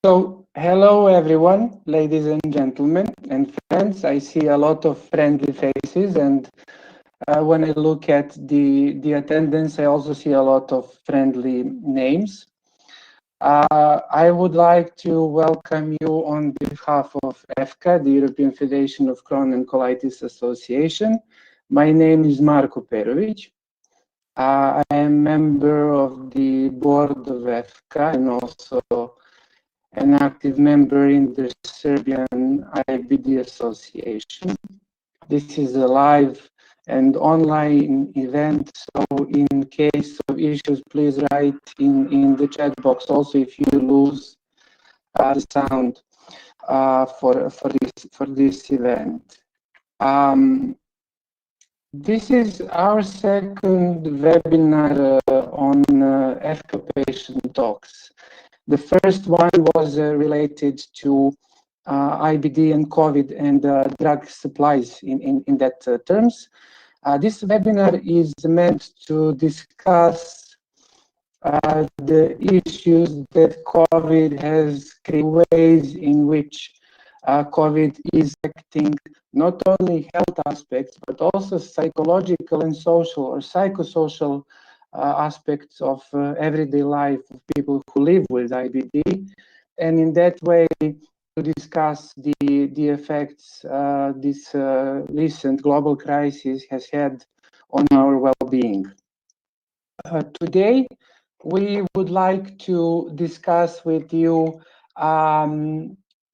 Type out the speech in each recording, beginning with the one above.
So, hello everyone, ladies and gentlemen, and friends. I see a lot of friendly faces, and when I look at the attendance, I also see a lot of friendly names. I would like to welcome you on behalf of EFCCA, the European Federation of Crohn and Colitis Association. My name is Marko Perovic. I am member of the board of EFCCA and also an active member in the Serbian IBD Association. This is a live and online event, so in case of issues, please write in the chat box also if you lose the sound for this event. This is our second webinar on EFCCA patient talks. The first one was related to IBD and COVID and drug supplies in that terms. This webinar is meant to discuss the issues that COVID has created, ways in which COVID is affecting not only health aspects, but also psychological and social or psychosocial aspects of everyday life of people who live with IBD. And in that way, to discuss the effects this recent global crisis has had on our well-being. Today, we would like to discuss with you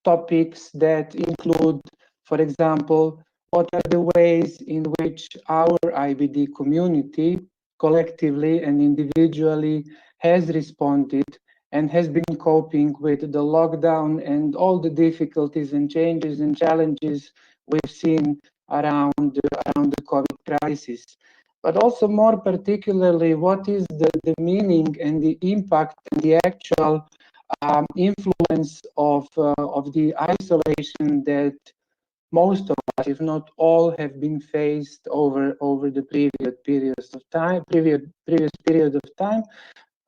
topics that include, for example, what are the ways in which our IBD community collectively and individually has responded and has been coping with the lockdown and all the difficulties and changes and challenges we've seen around the COVID crisis. But also more particularly, what is the meaning and the impact and the actual influence of the isolation that most of us, if not all, have been faced over the previous periods of time, previous period of time.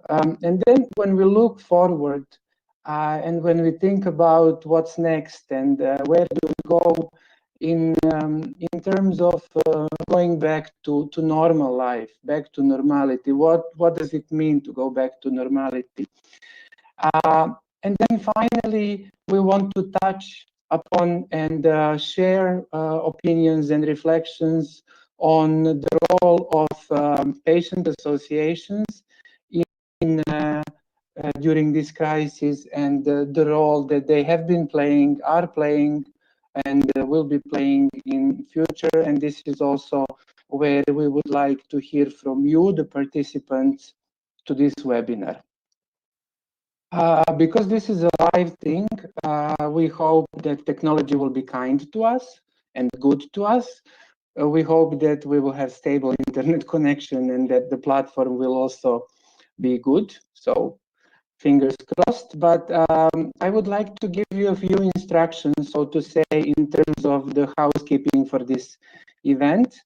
And then when we look forward and when we think about what's next and where do we go in terms of going back to normal life, back to normality, what does it mean to go back to normality? And then finally, we want to touch upon and share opinions and reflections on the role of patient associations during this crisis and the role that they have been playing, are playing, and will be playing in future. And this is also where we would like to hear from you, the participants to this webinar. Because this is a live thing, we hope that technology will be kind to us and good to us. We hope that we will have stable internet connection and that the platform will also be good. So fingers crossed. But I would like to give you a few instructions, so to say, in terms of the housekeeping for this event.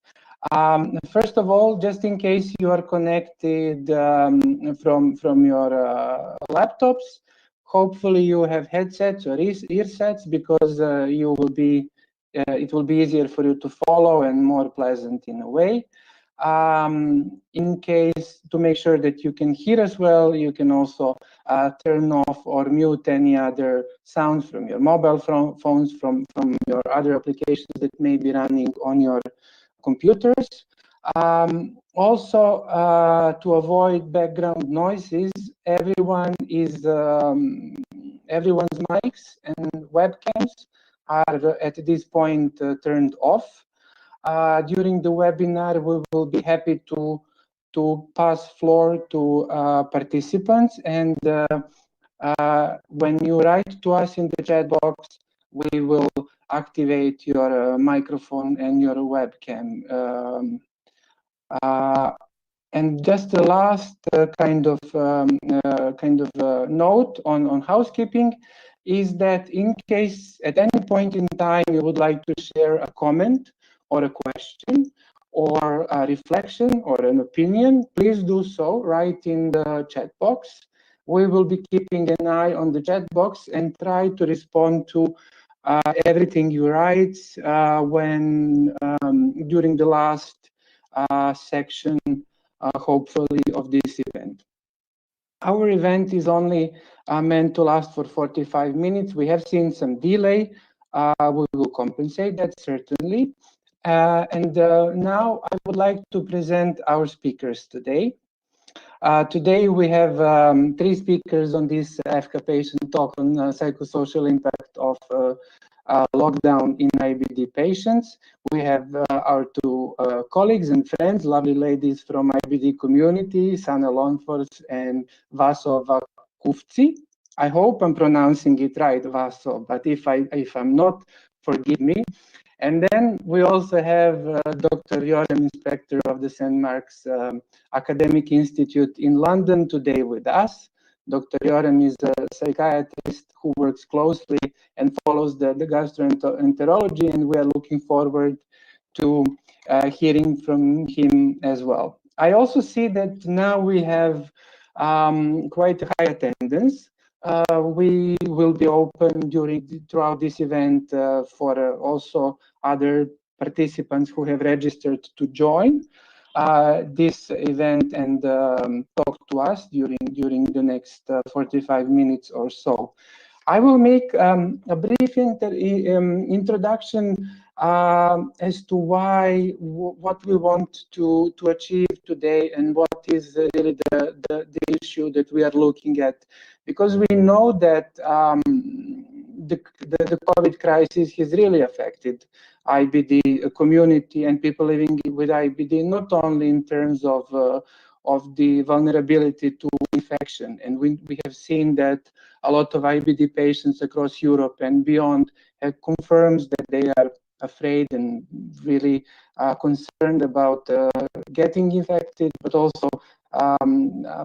First of all, just in case you are connected from your laptops, hopefully you have headsets or earsets, because you will be it will be easier for you to follow and more pleasant in a way. In case, to make sure that you can hear us well, you can also turn off or mute any other sounds from your mobile phones, from your other applications that may be running on your computers. Also, to avoid background noises, everyone's mics and webcams are at this point turned off. During the webinar, we will be happy to pass floor to participants, and when you write to us in the chat box, we will activate your microphone and your webcam. And just the last kind of note on housekeeping is that in case at any point in time you would like to share a comment or a question or a reflection or an opinion, please do so right in the chat box. We will be keeping an eye on the chat box and try to respond to everything you write during the last section, hopefully, of this event. Our event is only meant to last for 45 minutes. We have seen some delay. We will compensate that, certainly. Now I would like to present our speakers today. Today we have 3 speakers on this EFCCA patient talk on psychosocial impact of lockdown in IBD patients. We have our 2 colleagues and friends, lovely ladies from IBD community, Sanna Lonnfors and Vakouftsi. I hope I'm pronouncing it right, Vaso, but if I'm not, forgive me. And then we also have Dr. Yoram, inspector of the St. Mark's Academic Institute in London, today with us. Dr. Yoram is a psychiatrist who works closely and follows the gastroenterology, and we are looking forward to hearing from him as well. I also see that now we have quite a high attendance. We will be open throughout this event for also other participants who have registered to join this event and talk to us during the next 45 minutes or so. I will make a brief introduction as to what we want to achieve today and what is really the issue that we are looking at, because we know that the COVID crisis has really affected IBD community and people living with IBD, not only in terms of the vulnerability to infection. And we have seen that a lot of IBD patients across Europe and beyond have confirmed that they are afraid and really concerned about getting infected, but also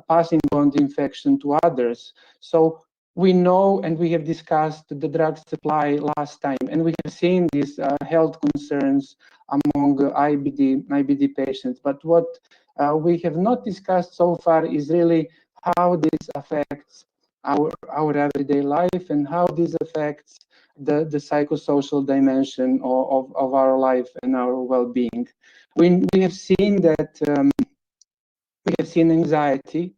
passing on the infection to others. So we know, and we have discussed the drug supply last time, and we have seen these health concerns among IBD patients. But what we have not discussed so far is really how this affects our everyday life and how this affects the psychosocial dimension of our life and our well-being. We have seen that we have seen anxiety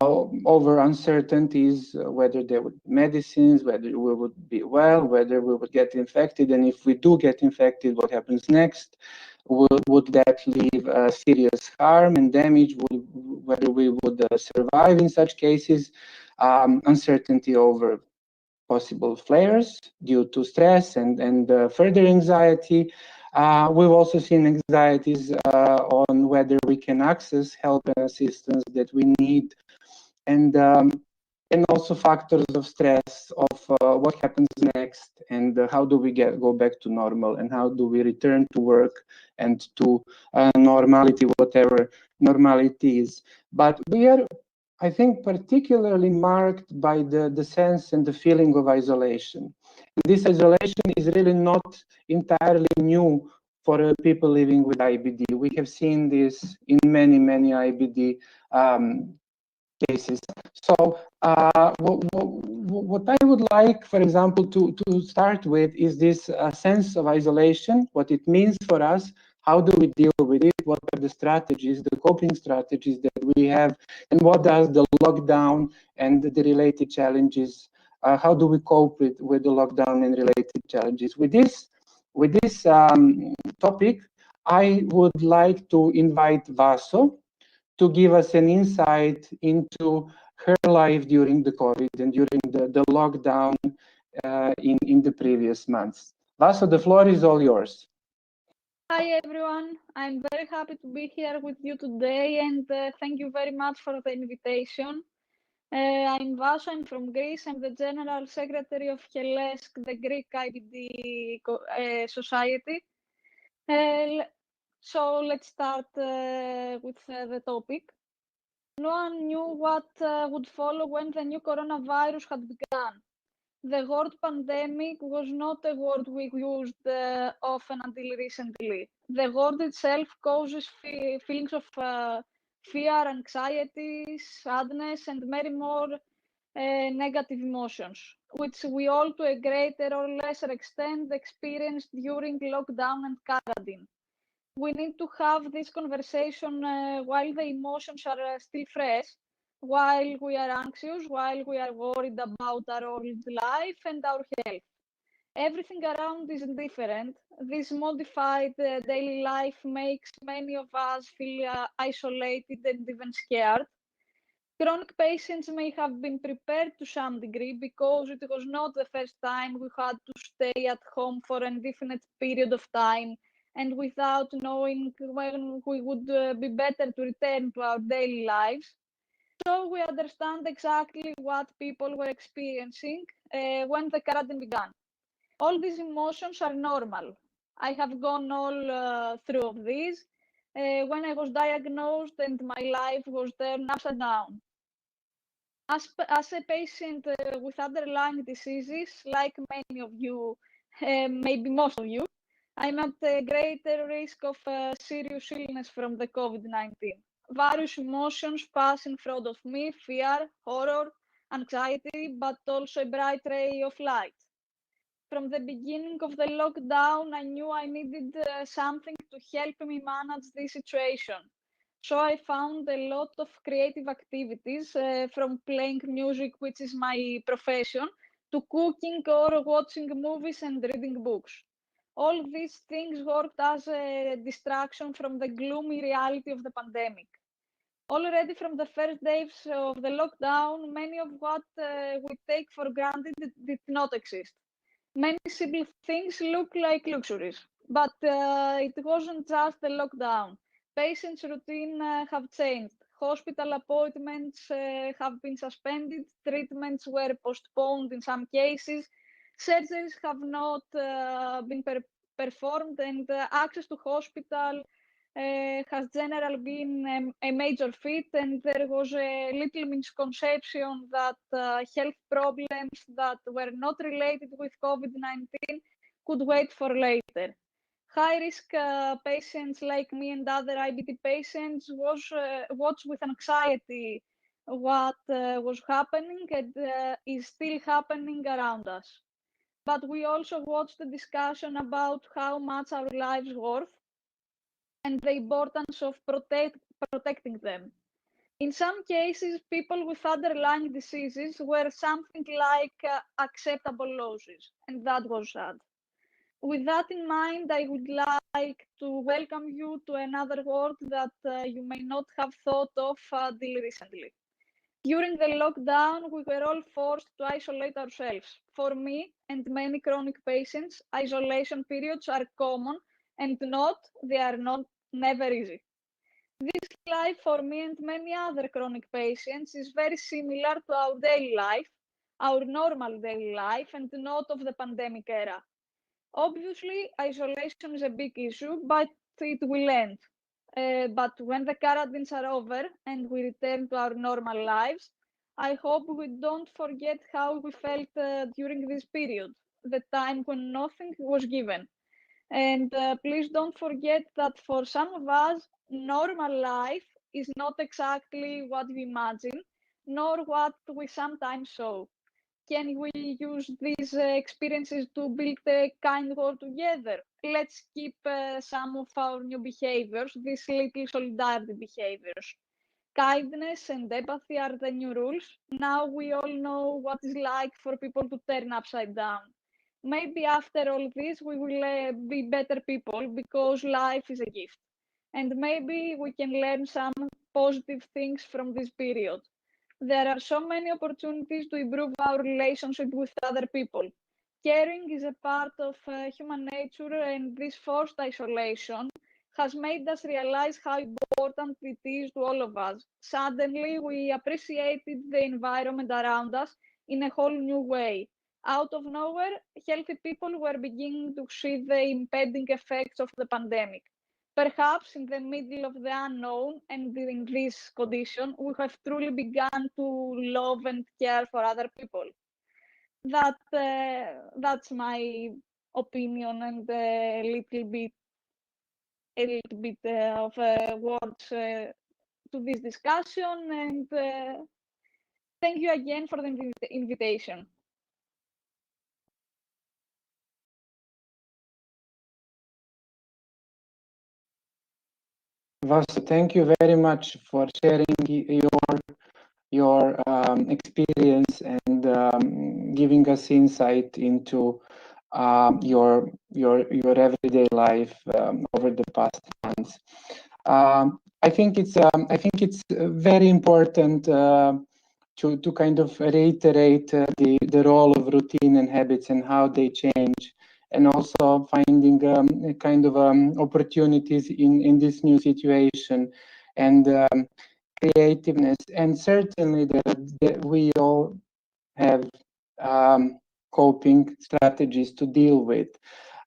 over uncertainties, whether there would be medicines, whether we would be well, whether we would get infected, and if we do get infected, what happens next? Would that leave serious harm and damage? Whether we would survive in such cases? Uncertainty over possible flares due to stress and further anxiety. We've also seen anxieties on whether we can access help and assistance that we need, and also factors of stress of what happens next, and how do we go back to normal, and how do we return to work and to normality, whatever normality is. But we are, I think, particularly marked by the sense and the feeling of isolation. This isolation is really not entirely new for people living with IBD. We have seen this in many IBD cases. So what I would like, for example, to start with is this sense of isolation, what it means for us, how do we deal with it, what are the strategies, the coping strategies that we have, and what does the lockdown and the related challenges, how do we cope with the lockdown and related challenges. With this topic, I would like to invite Vaso to give us an insight into her life during the COVID and during the lockdown in the previous months. Vaso, the floor is all yours. Hi everyone, I'm very happy to be here with you today, and thank you very much for the invitation. I'm Vaso, I'm from Greece. I'm the General Secretary of HELLESCC, the Greek IBD Society. So let's start with the topic. No one knew what would follow when the new coronavirus had begun. The word pandemic was not a word we used often until recently. The word itself causes feelings of fear, anxiety, sadness, and many more negative emotions, which we all, to a greater or lesser extent, experienced during lockdown and quarantine. We need to have this conversation while the emotions are still fresh, while we are anxious, while we are worried about our old life and our health. Everything around is different. This modified daily life makes many of us feel isolated and even scared. Chronic patients may have been prepared to some degree because it was not the first time we had to stay at home for an indefinite period of time and without knowing when we would be better to return to our daily lives. So we understand exactly what people were experiencing when the quarantine began. All these emotions are normal. I have gone all through of these when I was diagnosed and my life was turned upside down. As a patient with underlying diseases, like many of you, maybe most of you, I'm at a greater risk of serious illness from the COVID-19. Various emotions pass in front of me: fear, horror, anxiety, but also a bright ray of light. From the beginning of the lockdown, I knew I needed something to help me manage this situation. So I found a lot of creative activities, from playing music, which is my profession, to cooking or watching movies and reading books. All these things worked as a distraction from the gloomy reality of the pandemic. Already from the first days of the lockdown, many of what we take for granted did not exist. Many simple things look like luxuries, but it wasn't just the lockdown. Patients' routine have changed. Hospital appointments have been suspended. Treatments were postponed in some cases. Surgeries have not been performed, and access to hospital has generally been a major feat, and there was a little misconception that health problems that were not related with COVID-19 could wait for later. High-risk patients like me and other IBD patients watched with anxiety what was happening and is still happening around us. But we also watched the discussion about how much our lives worth and the importance of protecting them. In some cases, people with underlying diseases were something like acceptable losses, and that was sad. With that in mind, I would like to welcome you to another world that you may not have thought of until recently. During the lockdown, we were all forced to isolate ourselves. For me and many chronic patients, isolation periods are common and they are not never easy. This life for me and many other chronic patients is very similar to our daily life, our normal daily life, and not of the pandemic era. Obviously, isolation is a big issue, but it will end. But when the quarantines are over and we return to our normal lives, I hope we don't forget how we felt during this period, the time when nothing was given. And please don't forget that for some of us, normal life is not exactly what we imagine, nor what we sometimes saw. Can we use these experiences to build a kind world together? Let's keep some of our new behaviors, these little solidarity behaviors. Kindness and empathy are the new rules. Now we all know what it's like for people to turn upside down. Maybe after all this, we will be better people because life is a gift. And maybe we can learn some positive things from this period. There are so many opportunities to improve our relationship with other people. Caring is a part of human nature, and this forced isolation has made us realize how important it is to all of us. Suddenly, we appreciated the environment around us in a whole new way. Out of nowhere, healthy people were beginning to see the impending effects of the pandemic. Perhaps in the middle of the unknown and in this condition, we have truly begun to love and care for other people. That's my opinion and a little bit of words to this discussion, and thank you again for the invitation. Vasu, thank you very much for sharing your experience and giving us insight into your everyday life over the past months. I think it's very important to kind of reiterate the role of routine and habits and how they change, and also finding kind of opportunities in this new situation, and creativeness, and certainly that we all have coping strategies to deal with.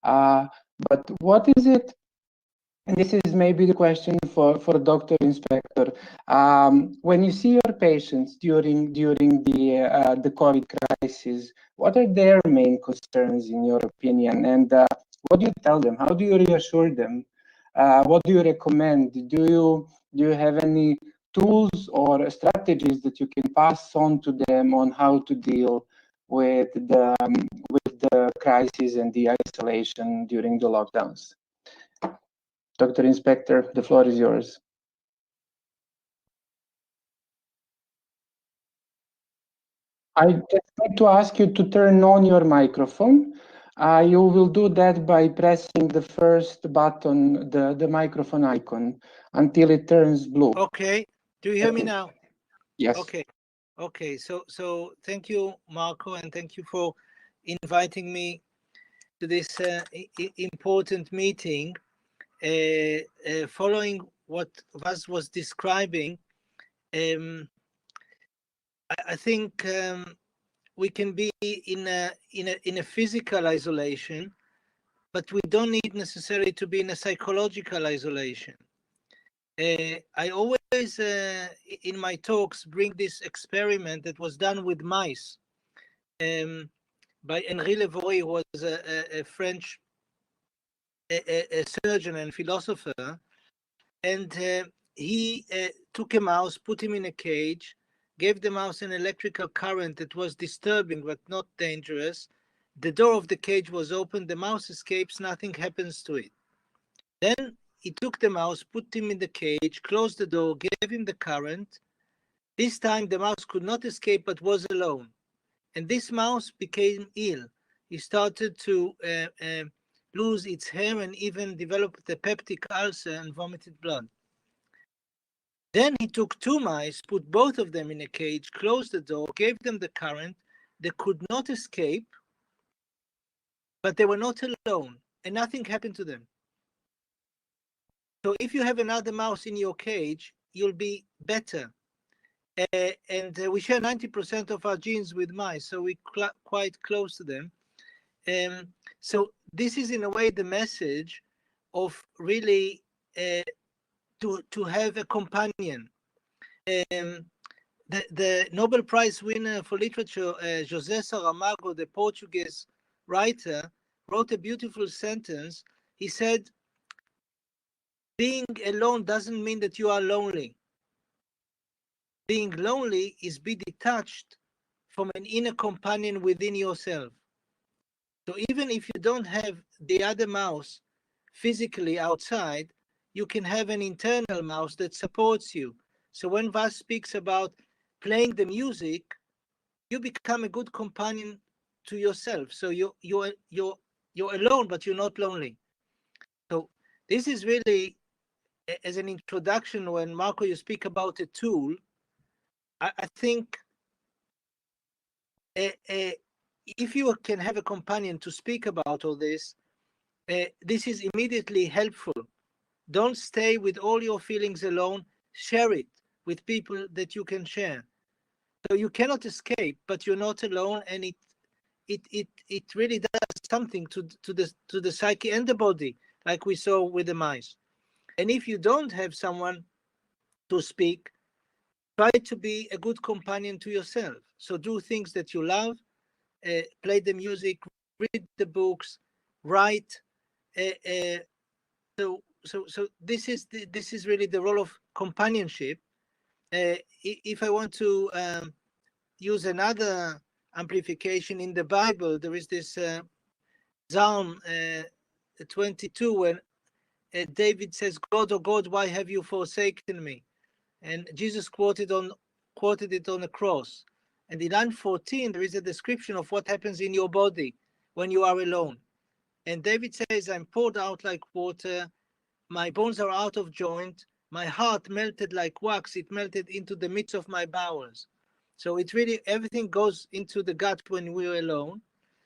But what is it? And this is maybe the question for Dr. Inspector. When you see your patients during the COVID crisis, what are their main concerns in your opinion? And what do you tell them? How do you reassure them? What do you recommend? Do you have any tools or strategies that you can pass on to them on how to deal with the crisis and the isolation during the lockdowns? Dr. Inspector, the floor is yours. I just need to ask you to turn on your microphone. You will do that by pressing the first button, the microphone icon, until it turns blue. Okay. Do you hear me now? Yes. Okay. Okay. So thank you, Marko, and thank you for inviting me to this important meeting. Following what Vas was describing, I think we can be in a physical isolation, but we don't need necessarily to be in a psychological isolation. I always, in my talks, bring this experiment that was done with mice by Henri Levory, who was a French a surgeon and philosopher. And he took a mouse, put him in a cage, gave the mouse an electrical current that was disturbing but not dangerous. The door of the cage was open, the mouse escapes, nothing happens to it. Then he took the mouse, put him in the cage, closed the door, gave him the current. This time the mouse could not escape but was alone. And this mouse became ill. He started to lose its hair and even developed a peptic ulcer and vomited blood. Then he took two mice, put both of them in a cage, closed the door, gave them the current. They could not escape, but they were not alone, and nothing happened to them. So if you have another mouse in your cage, you'll be better. And we share 90% of our genes with mice, so we're quite close to them. So this is in a way the message of really to have a companion. The Nobel Prize winner for literature, José Saramago, the Portuguese writer, wrote a beautiful sentence. He said, being alone doesn't mean that you are lonely. Being lonely is be detached from an inner companion within yourself. So even if you don't have the other mouse physically outside, you can have an internal mouse that supports you. So when Vas speaks about playing the music, you become a good companion to yourself. So you're alone, but you're not lonely. So this is really, as an introduction, when Marko, you speak about a tool, I think if you can have a companion to speak about all this, this is immediately helpful. Don't stay with all your feelings alone. Share it with people that you can share. So you cannot escape, but you're not alone, and it really does something to the psyche and the body, like we saw with the mice. And if you don't have someone to speak, try to be a good companion to yourself. So do things that you love, play the music, read the books, write. So this is really the role of companionship. if I want to use another amplification in the Bible, there is this Psalm 22 when David says, "God, oh God, why have you forsaken me?" And Jesus quoted it on the cross. And in John 14, there is a description of what happens in your body when you are alone. And David says, "I'm poured out like water. My bones are out of joint. My heart melted like wax. It melted into the midst of my bowels." So it really, everything goes into the gut when we're alone.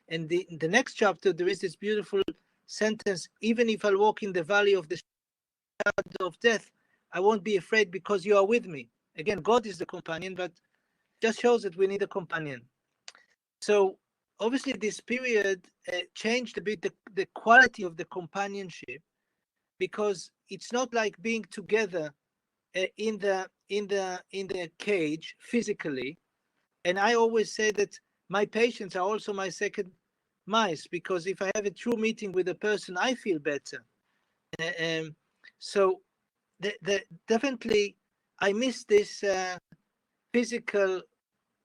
And the next chapter, there is this beautiful sentence, "Even if I walk in the valley of the shadow of death, I won't be afraid because you are with me." Again, God is the companion, but just shows that we need a companion. So obviously this period changed a bit the quality of the companionship, because it's not like being together in the cage physically. And I always say that my patients are also my second mice, because if I have a true meeting with a person, I feel better. So definitely I miss this physical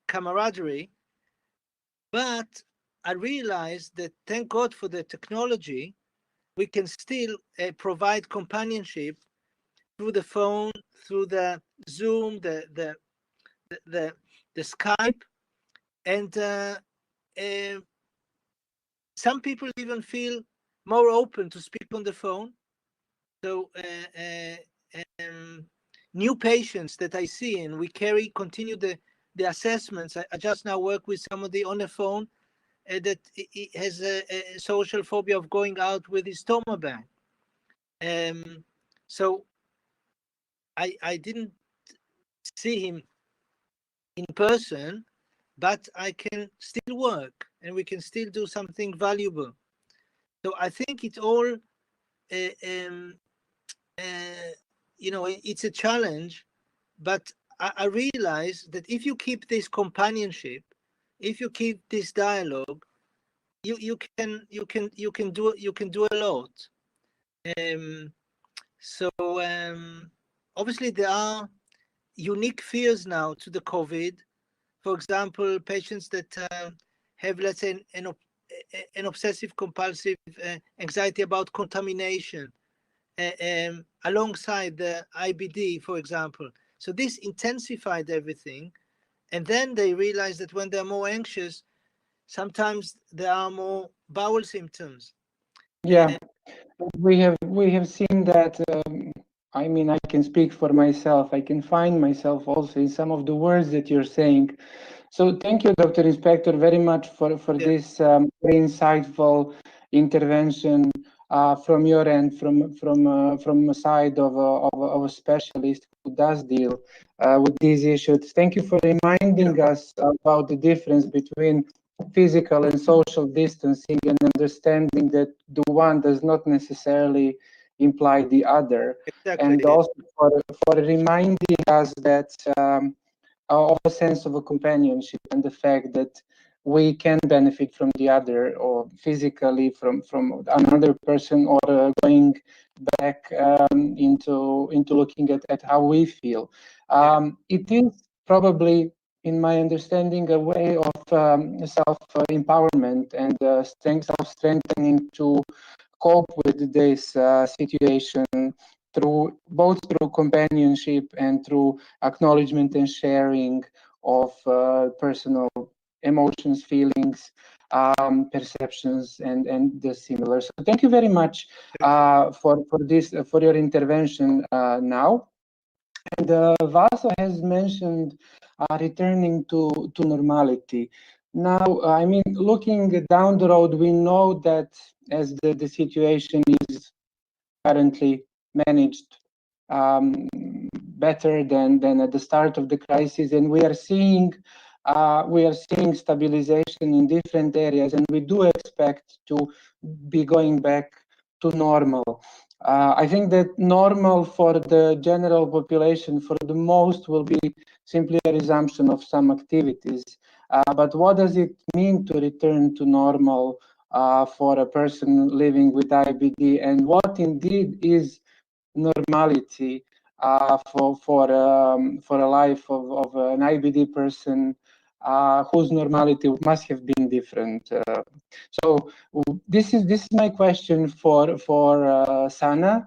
camaraderie, but I realized that, thank God for the technology, we can still provide companionship through the phone, through the Zoom, the Skype, and some people even feel more open to speak on the phone. So new patients that I see, and we continue the assessments. I just now work with somebody on the phone that has a social phobia of going out with his stomach bag. So I didn't see him in person, but I can still work and we can still do something valuable. So I think it all, it's a challenge, but I realize that if you keep this companionship, if you keep this dialogue, you can do a lot. So obviously there are unique fears now to the COVID. For example, patients that have, let's say, an obsessive compulsive anxiety about contamination alongside the IBD, for example. So this intensified everything. And then they realize that when they're more anxious, sometimes there are more bowel symptoms. Yeah, we have seen that. I mean, I can speak for myself. I can find myself also in some of the words that you're saying. So thank you, Dr. Inspector, very much for this very insightful intervention from your end, from a side of a specialist who does deal with these issues. Thank you for reminding us about the difference between physical and social distancing, and understanding that the one does not necessarily imply the other. Exactly. And also for reminding us that of a sense of a companionship, and the fact that we can benefit from the other, or physically from another person, or going back into looking at how we feel. It is probably, in my understanding, a way of self-empowerment and self-strengthening to cope with this situation both through companionship and through acknowledgement and sharing of personal emotions, feelings, perceptions, and the similar. So thank you very much for your intervention now. And Vasa has mentioned returning to normality. Now, I mean, looking down the road, we know that as the situation is currently managed better than at the start of the crisis, and we are seeing stabilization in different areas, and we do expect to be going back to normal. I think that normal for the general population, for the most, will be simply a resumption of some activities. But what does it mean to return to normal for a person living with IBD, and what indeed is normality for a life of an IBD person whose normality must have been different. So this is my question for Sanna.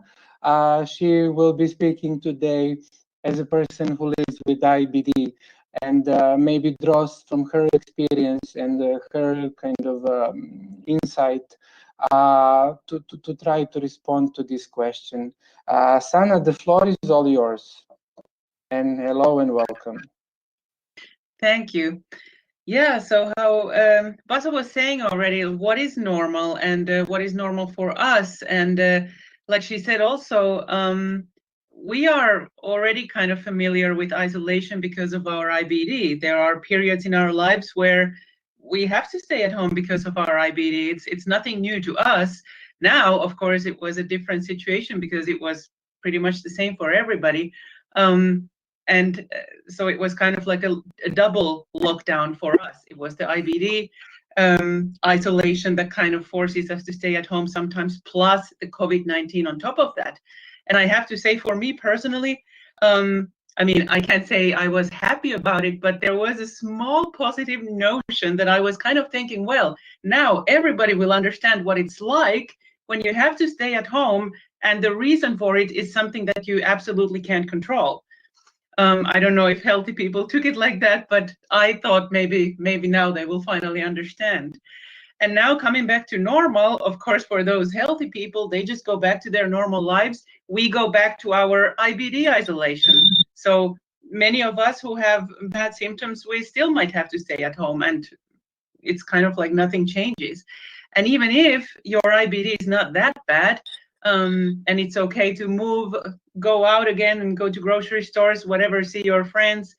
She will be speaking today as a person who lives with IBD, and maybe draws from her experience and her kind of insight to try to respond to this question. Sanna, the floor is all yours. And hello and welcome. Thank you. Yeah, so how Vasil was saying already, what is normal and what is normal for us? And like she said also, we are already kind of familiar with isolation because of our IBD. There are periods in our lives where we have to stay at home because of our IBD. It's nothing new to us. Now, of course, it was a different situation because it was pretty much the same for everybody. And so it was kind of like a double lockdown for us. It was the IBD isolation that kind of forces us to stay at home sometimes, plus the COVID-19 on top of that. And I have to say, for me personally, I mean, I can't say I was happy about it, but there was a small positive notion that I was kind of thinking, well, now everybody will understand what it's like when you have to stay at home, and the reason for it is something that you absolutely can't control. I don't know if healthy people took it like that, but I thought maybe now they will finally understand. And now coming back to normal, of course, for those healthy people, they just go back to their normal lives. We go back to our IBD isolation. So many of us who have bad symptoms, we still might have to stay at home, and it's kind of like nothing changes. And even if your IBD is not that bad, and it's okay to move, go out again and go to grocery stores, whatever, see your friends,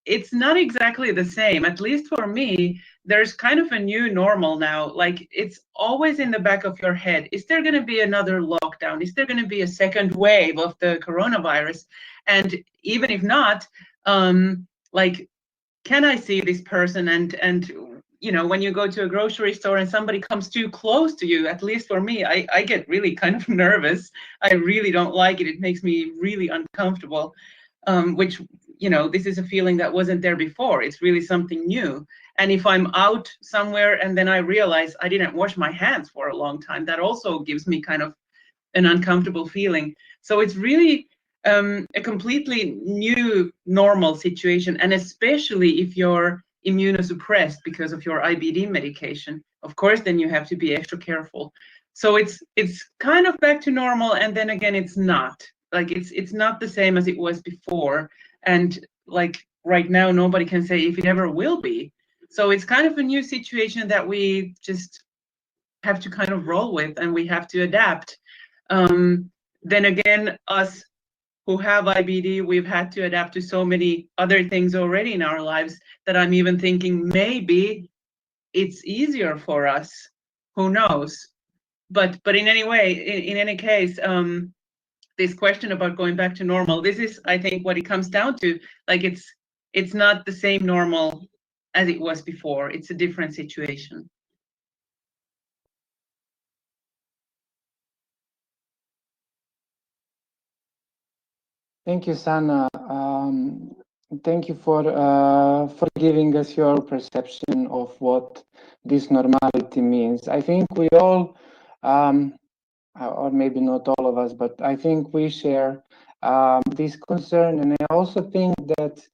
it's not exactly the same. At least for me, there's kind of a new normal now. Like, it's always in the back of your head. Is there going to be another lockdown? Is there going to be a second wave of the coronavirus? And even if not, like, can I see this person? And you know, when you go to a grocery store and somebody comes too close to you, at least for me, I get really kind of nervous. I really don't like it. It makes me really uncomfortable, which, you know, this is a feeling that wasn't there before. It's really something new. And if I'm out somewhere and then I realize I didn't wash my hands for a long time, that also gives me kind of an uncomfortable feeling. So it's really a completely new normal situation. And especially if you're immunosuppressed because of your IBD medication, of course, then you have to be extra careful. So it's kind of back to normal, and then again, it's not. Like, it's not the same as it was before. And like right now, nobody can say if it ever will be. So it's kind of a new situation that we just have to kind of roll with, and we have to adapt. Then again, us who have IBD, we've had to adapt to so many other things already in our lives that I'm even thinking maybe it's easier for us. Who knows? But in any way, in any case, this question about going back to normal, this is, I think, what it comes down to. Like, it's not the same normal as it was before. It's a different situation. Thank you, Sanna. Thank you for giving us your perception of what this normality means. I think we all, or maybe not all of us, but I think we share this concern. And I also think that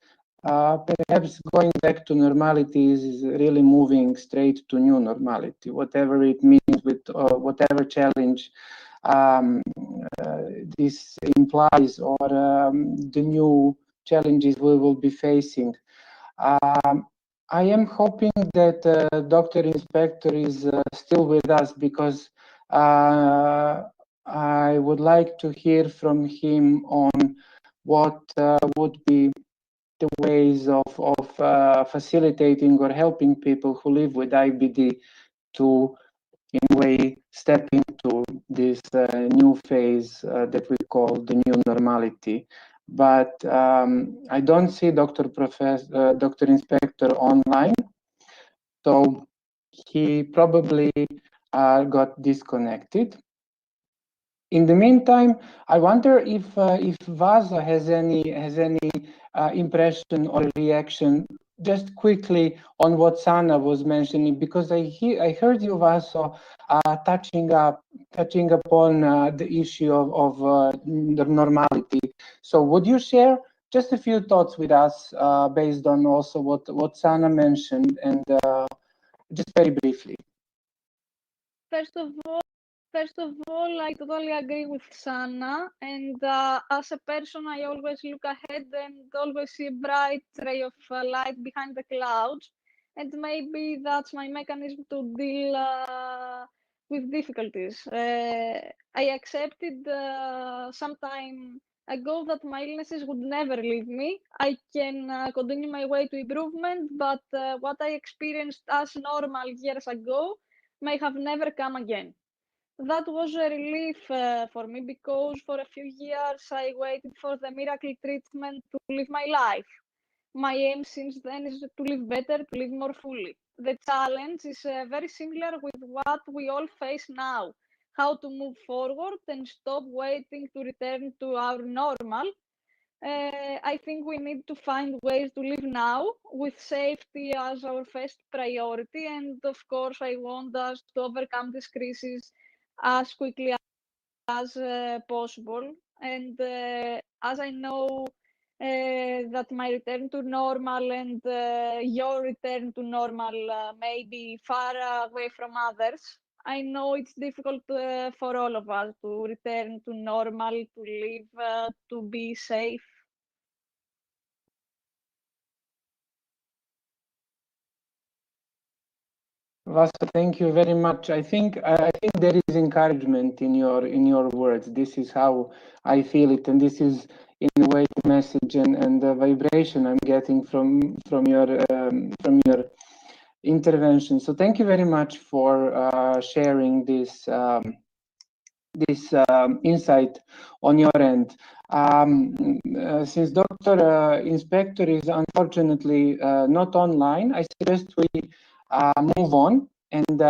perhaps going back to normality is really moving straight to new normality, whatever it means, with whatever challenge this implies, or the new challenges we will be facing. I am hoping that Dr. Inspector is still with us, because I would like to hear from him on what would be the ways of facilitating or helping people who live with IBD to, in a way, step into this new phase that we call the new normality. But I don't see Dr. Inspector online, so he probably got disconnected. In the meantime, I wonder if Vasa has any impression or reaction just quickly on what Sanna was mentioning, because I heard you, Vasa, touching upon the issue of the normality. So would you share just a few thoughts with us based on also what Sanna mentioned, and just very briefly? First of all, I totally agree with Sanna, and as a person, I always look ahead and always see a bright ray of light behind the clouds, and maybe that's my mechanism to deal with difficulties. I accepted some time ago that my illnesses would never leave me. I can continue my way to improvement, but what I experienced as normal years ago may have never come again. That was a relief for me, because for a few years I waited for the miracle treatment to live my life. My aim since then is to live better, to live more fully. The challenge is very similar with what we all face now: how to move forward and stop waiting to return to our normal. I think we need to find ways to live now with safety as our first priority. And of course, I want us to overcome this crisis as quickly as possible. And as I know that my return to normal and your return to normal may be far away from others, I know it's difficult for all of us to return to normal, to live, to be safe. Vasa, thank you very much. I think there is encouragement in your words. This is how I feel it, and this is in a way the message and the vibration I'm getting from your intervention. So thank you very much for sharing this insight on your end. Since Dr. Inspector is unfortunately not online, I suggest we move on, and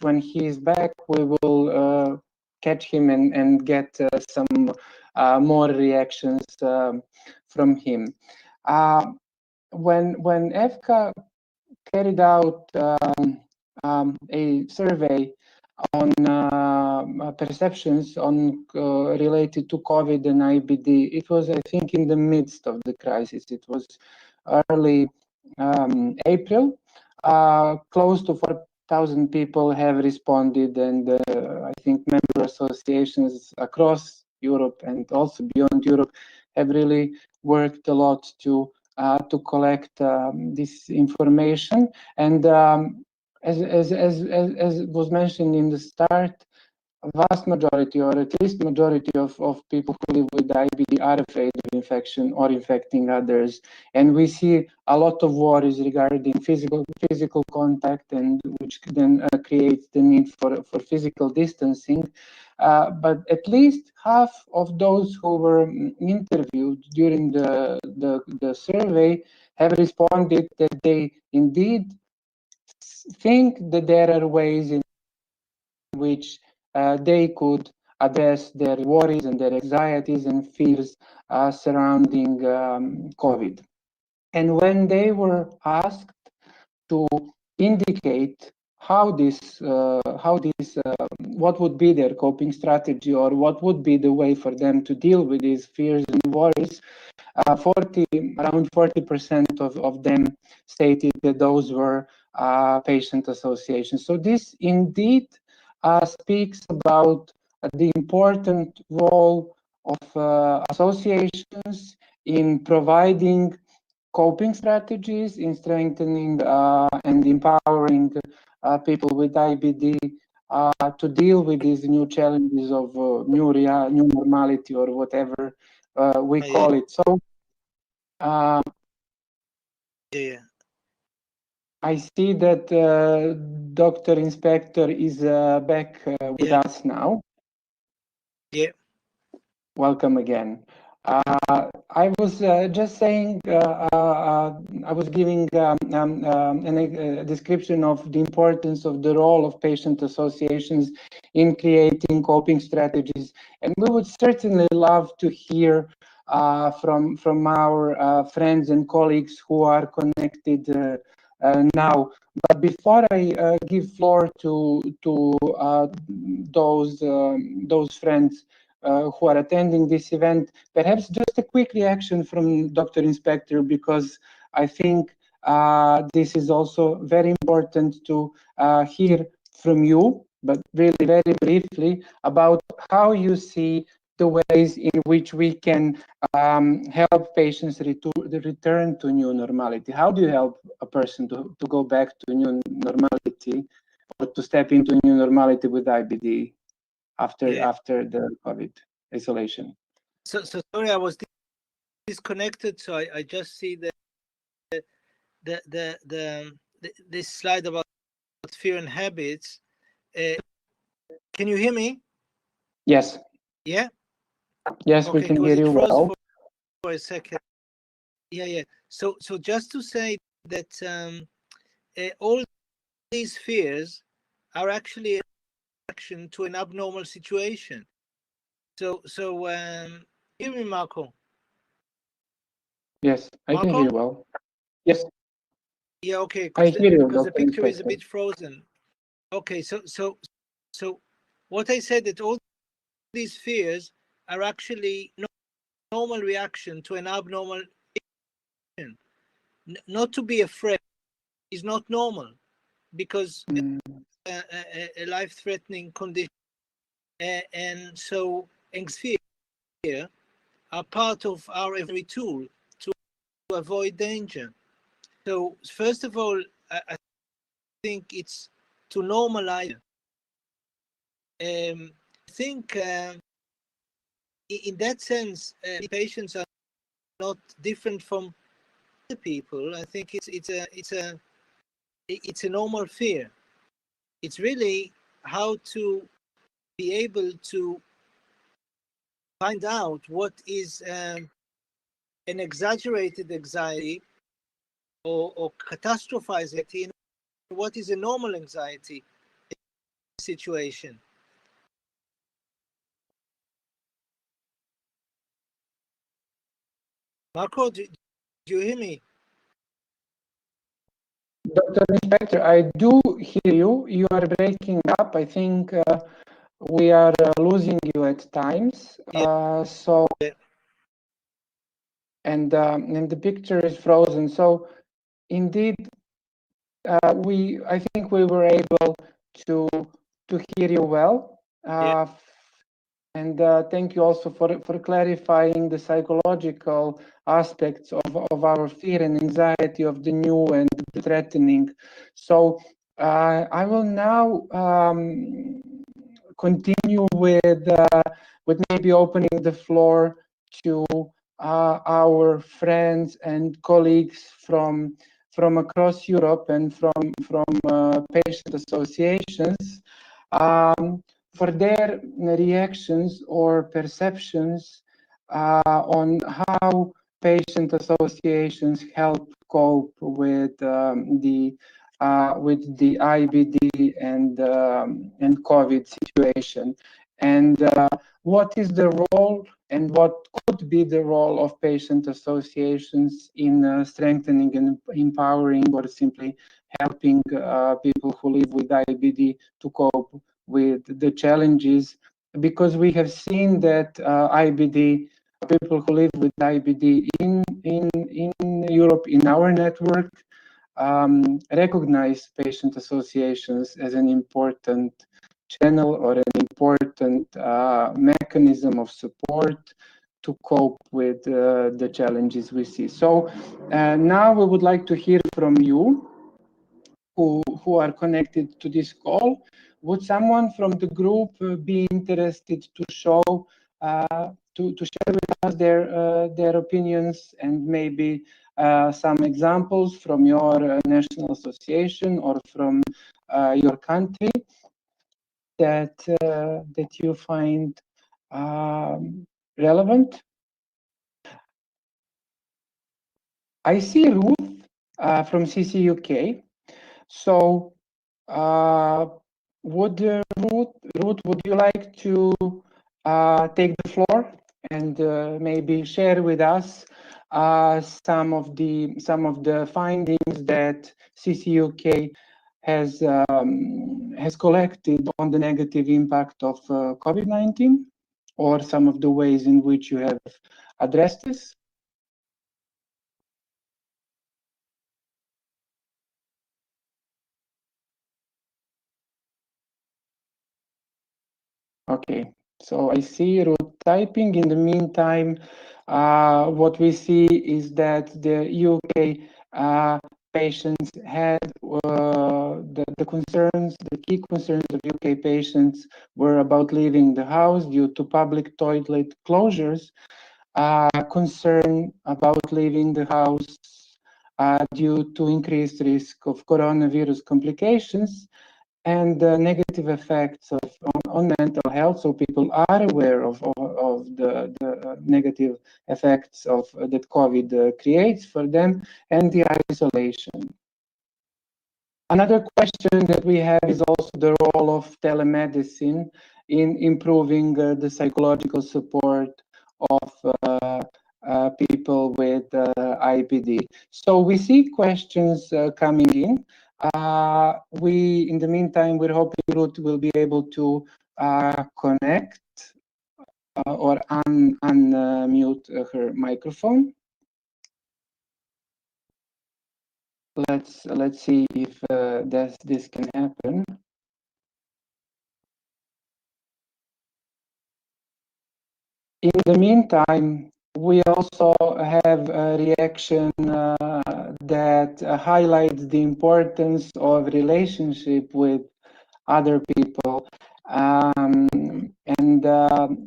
when he is back, we will catch him and get some more reactions from him. When EFCCA carried out a survey on perceptions on related to COVID and IBD, it was, I think, in the midst of the crisis. It was early April. Close to 4,000 people have responded, and I think member associations across Europe and also beyond Europe have really worked a lot to collect this information. And as was mentioned in the start, a vast majority, or at least majority of people who live with IBD are afraid of infection or infecting others. And we see a lot of worries regarding physical contact, and which then creates the need for physical distancing. But at least half of those who were interviewed during the survey have responded that they indeed think that there are ways in which they could address their worries and their anxieties and fears surrounding COVID. And when they were asked to indicate what would be their coping strategy, or what would be the way for them to deal with these fears and worries, around 40% of them stated that those were patient associations. So this indeed speaks about the important role of associations in providing coping strategies, in strengthening and empowering people with IBD to deal with these new challenges of new normality, or whatever we call it. So I see that Dr. Inspector is back with us now. Yeah. Welcome again. I was just saying, I was giving a description of the importance of the role of patient associations in creating coping strategies. And we would certainly love to hear from our friends and colleagues who are connected now. But before I give floor to those friends who are attending this event, perhaps just a quick reaction from Dr. Inspector, because I think this is also very important to hear from you, but really very briefly, about how you see the ways in which we can help patients return to new normality. How do you help a person to go back to new normality, or to step into new normality with IBD after the COVID isolation? So sorry, I was disconnected. So I just see this slide about fear and habits. Can you hear me? Yes. Yeah. Yes, okay, we can hear you well. For a second. Yeah. So just to say that all these fears are actually a reaction to an abnormal situation. So hear me, Marko? Yes, I can hear you well. Yes. Yeah, okay. I hear you, because the Dr. picture is a Inspector. bit frozen. Okay, so what I said, that all these fears are actually normal reaction to an abnormal situation. Not to be afraid is not normal, because a life-threatening condition, and so anxiety are part of our every tool to avoid danger. So first of all, I think it's to normalize. I think in that sense, patients are not different from other people. I think it's a normal fear. It's really how to be able to find out what is an exaggerated anxiety or catastrophized anxiety, and what is a normal anxiety situation. Marko, do you hear me? Dr. Inspector, I do hear you. You are breaking up. I think we are losing you at times. And the picture is frozen. So indeed, I think we were able to hear you well. And thank you also for clarifying the psychological aspects of our fear and anxiety of the new and the threatening. So I will now continue with maybe opening the floor to our friends and colleagues from across Europe and from patient associations for their reactions or perceptions on how patient associations help cope with the IBD and COVID situation, and what is the role and what could be the role of patient associations in strengthening and empowering, or simply helping people who live with IBD to cope with the challenges, because we have seen that people who live with IBD in Europe, in our network, recognize patient associations as an important channel or an important mechanism of support to cope with the challenges we see. So now we would like to hear from you who are connected to this call. Would someone from the group be interested to show, to share with us their opinions and maybe some examples from your national association or from your country that you find relevant? I see Ruth from CCUK. So, Ruth, would you like to take the floor and maybe share with us some of the findings that CCUK has collected on the negative impact of COVID-19, or some of the ways in which you have addressed this? Okay, so I see Ruth typing. In the meantime, what we see is that the UK patients had the key concerns of UK patients were about leaving the house due to public toilet closures, concern about leaving the house due to increased risk of coronavirus complications, and the negative effects on mental health. So people are aware of the negative effects of that COVID creates for them, and the isolation. Another question that we have is also the role of telemedicine in improving the psychological support of people with IBD. So we see questions coming in. In the meantime, we're hoping Ruth will be able to connect or unmute her microphone. Let's see if this can happen. In the meantime, we also have a reaction that highlights the importance of relationship with other people.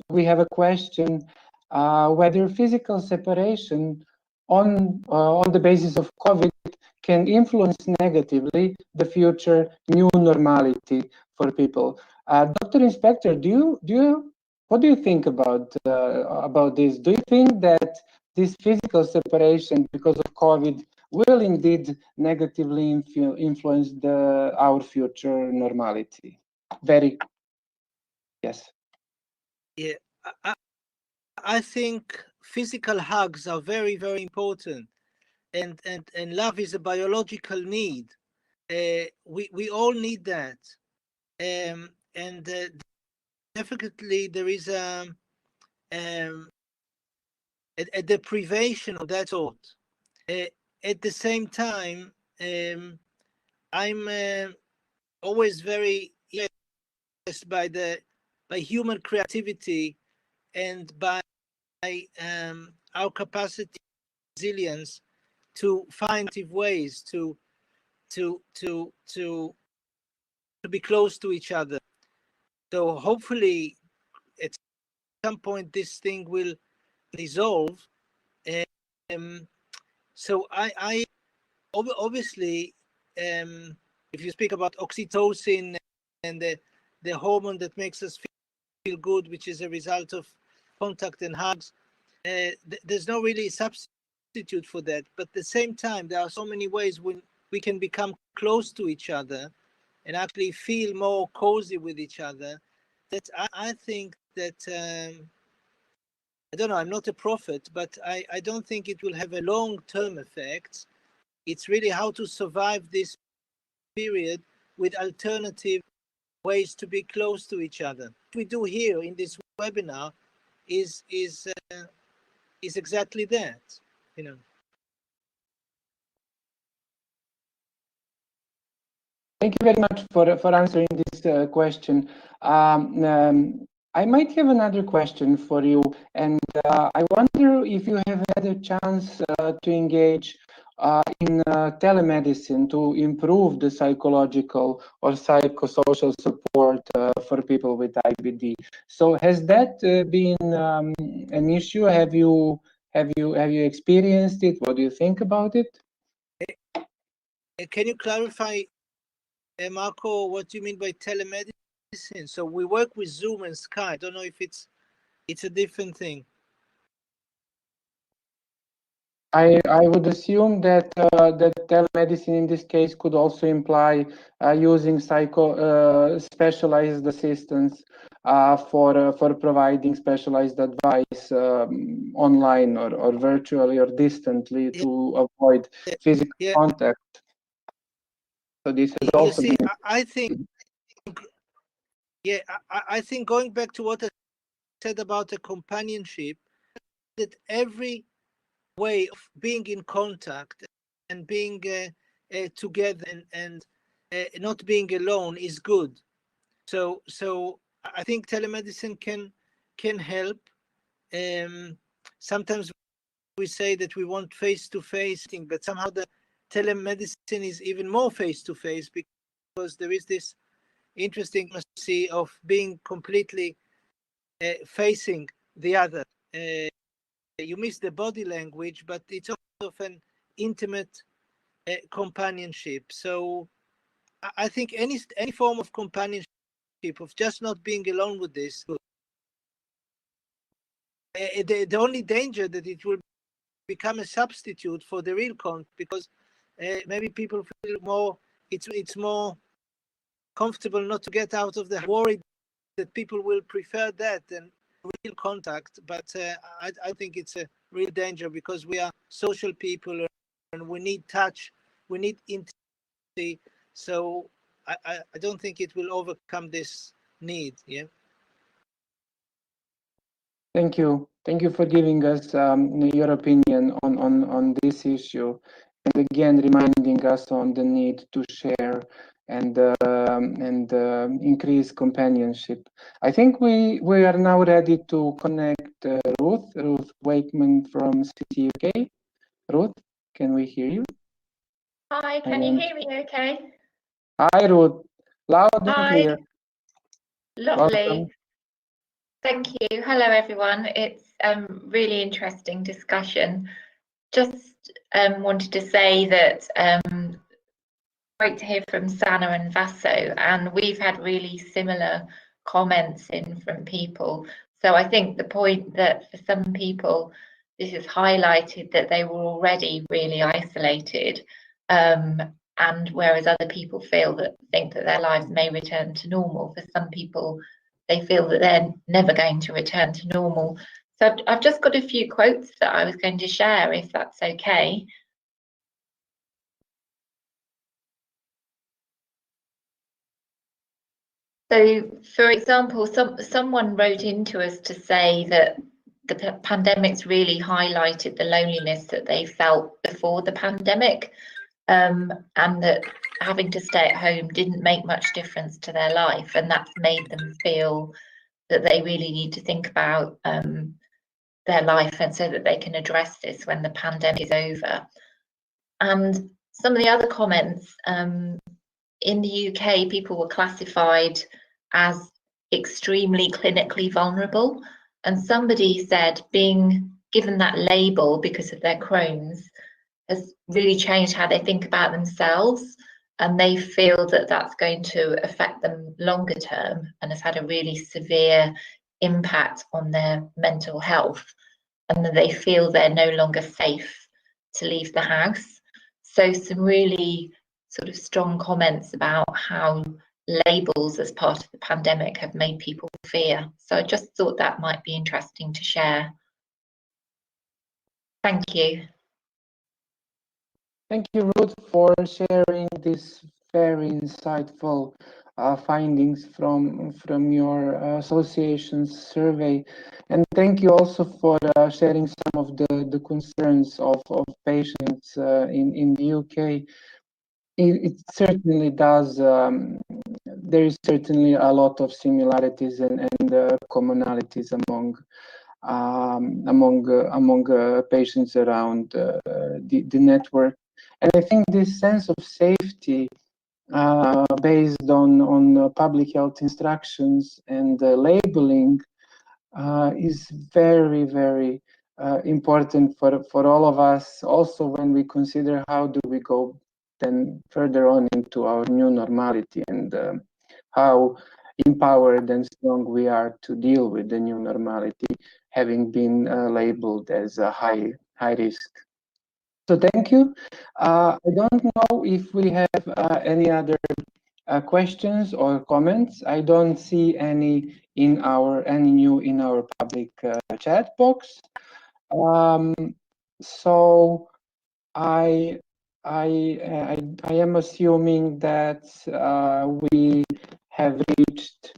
We have a question whether physical separation on the basis of COVID can influence negatively the future new normality for people. Dr. Inspector, what do you think about this? Do you think that this physical separation because of COVID will indeed negatively influence our future normality? Yes. Yeah, I think physical hugs are very, very important, and love is a biological need. We all need that, and definitely there is a deprivation of that sort. At the same time, I'm always very impressed by human creativity and by our capacity, resilience to find ways to be close to each other. So hopefully, at some point, this thing will resolve. So I obviously, if you speak about oxytocin and the hormone that makes us feel good, which is a result of contact and hugs, there's no really substitute for that. But at the same time, there are so many ways when we can become close to each other and actually feel more cozy with each other, that I think that, I don't know, I'm not a prophet, but I don't think it will have a long-term effect. It's really how to survive this period with alternative ways to be close to each other. What we do here in this webinar is exactly that, you know. Thank you very much for answering this question. I might have another question for you, and I wonder if you have had a chance to engage in telemedicine to improve the psychological or psychosocial support for people with IBD. So has that been an issue? Have you experienced it? What do you think about it? Can you clarify, Marko, what do you mean by telemedicine? So we work with Zoom and Skype. I don't know if it's a different thing. I would assume that that telemedicine in this case could also imply using specialized assistance for providing specialized advice online or virtually or distantly to avoid physical contact. So this has also been. I think, I think going back to what I said about the companionship, that every way of being in contact and being together and not being alone is good. So I think telemedicine can help. Sometimes we say that we want face-to-face thing, but somehow the telemedicine is even more face-to-face because there is this interesting intimacy of being completely facing the other. You miss the body language, but it's also an intimate companionship. So I think any form of companionship, of just not being alone with this, the only danger that it will become a substitute for the real contact, because maybe people feel more, it's more comfortable not to get out of the worried that people will prefer that than real contact. But I think it's a real danger because we are social people and we need touch, we need intimacy. So I don't think it will overcome this need. Yeah. Thank you. Thank you for giving us your opinion on this issue, and again reminding us on the need to share and increase companionship. I think we are now ready to connect Ruth Wakeman from City UK. Ruth, can we hear you? Hi, can you hear me okay? Hi Ruth, loud and clear. Lovely. Welcome. Thank you. Hello everyone. It's really interesting discussion. Just wanted to say that great to hear from Sanna and Vaso, and we've had really similar comments in from people. So I think the point that for some people this has highlighted that they were already really isolated, and whereas other people think that their lives may return to normal, for some people they feel that they're never going to return to normal. So I've just got a few quotes that I was going to share, if that's okay. So, for example, someone wrote into us to say that the pandemic's really highlighted the loneliness that they felt before the pandemic, and that having to stay at home didn't make much difference to their life, and that's made them feel that they really need to think about their life, and so that they can address this when the pandemic is over. And some of the other comments, in the UK, people were classified as extremely clinically vulnerable, and somebody said being given that label because of their Crohn's has really changed how they think about themselves, and they feel that that's going to affect them longer term and has had a really severe impact on their mental health, and that they feel they're no longer safe to leave the house. So some really sort of strong comments about how labels as part of the pandemic have made people fear. So I just thought that might be interesting to share. Thank you. Thank you, Ruth, for sharing this very insightful findings from your association's survey, and thank you also for sharing some of the concerns of patients in the UK. It certainly does. There is certainly a lot of similarities and commonalities among patients around the network. And I think this sense of safety based on public health instructions and labeling is very, very important for all of us. Also, when we consider how do we go then further on into our new normality, and how empowered and strong we are to deal with the new normality, having been labeled as a high risk. So thank you. I don't know if we have any other questions or comments. I don't see any new in our public chat box. So I am assuming that we have reached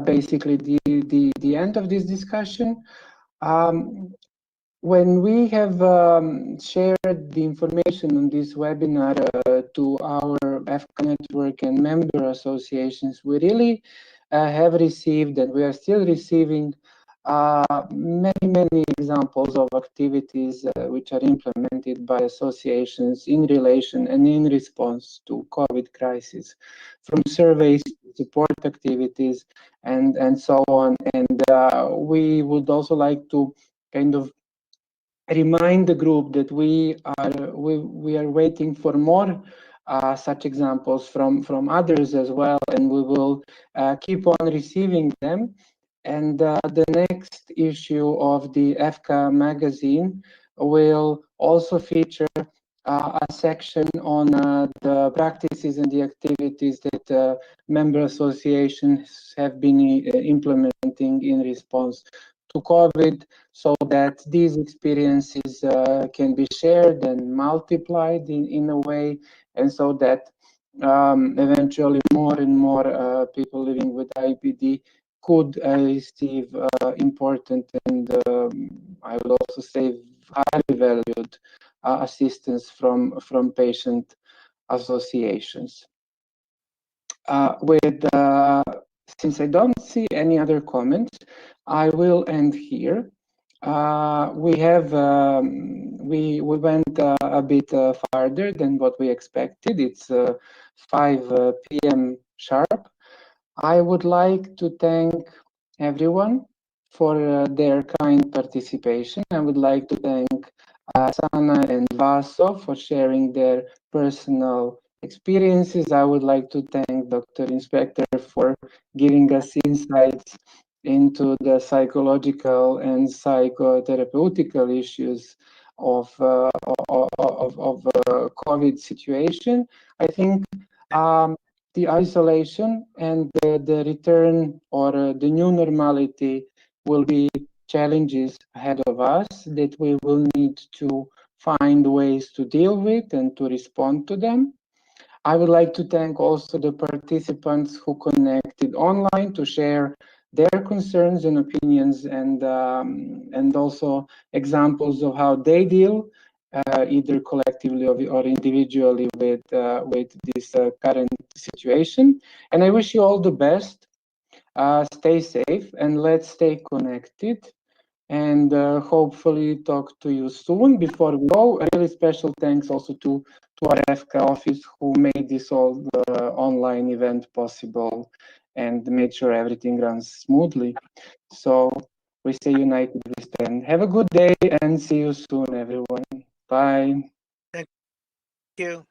basically the end of this discussion. When we have shared the information on this webinar to our EFCCA network and member associations, we really have received, and we are still receiving, many examples of activities which are implemented by associations in relation and in response to COVID crisis, from surveys to support activities and so on. And we would also like to kind of remind the group that we are waiting for more such examples from others as well, and we will keep on receiving them. And the next issue of the EFCCA magazine will also feature a section on the practices and the activities that member associations have been implementing in response to COVID, so that these experiences can be shared and multiplied in a way, and so that eventually more and more people living with IBD could receive important and I would also say highly valued assistance from patient associations. Since I don't see any other comments, I will end here. We went a bit farther than what we expected. It's 5 p.m. sharp. I would like to thank everyone for their kind participation. I would like to thank Sanna and Vaso for sharing their personal experiences. I would like to thank Dr. Inspector for giving us insights into the psychological and psychotherapeutical issues of COVID situation. I think the isolation and the return or the new normality will be challenges ahead of us that we will need to find ways to deal with and to respond to them. I would like to thank also the participants who connected online to share their concerns and opinions, and also examples of how they deal either collectively or individually with this current situation. And I wish you all the best. Stay safe and let's stay connected. And hopefully talk to you soon. Before we go, a really special thanks also to our EFCCA office who made this all online event possible and made sure everything runs smoothly. So we stay united, we stand. Have a good day and see you soon, everyone. Bye. Thank you.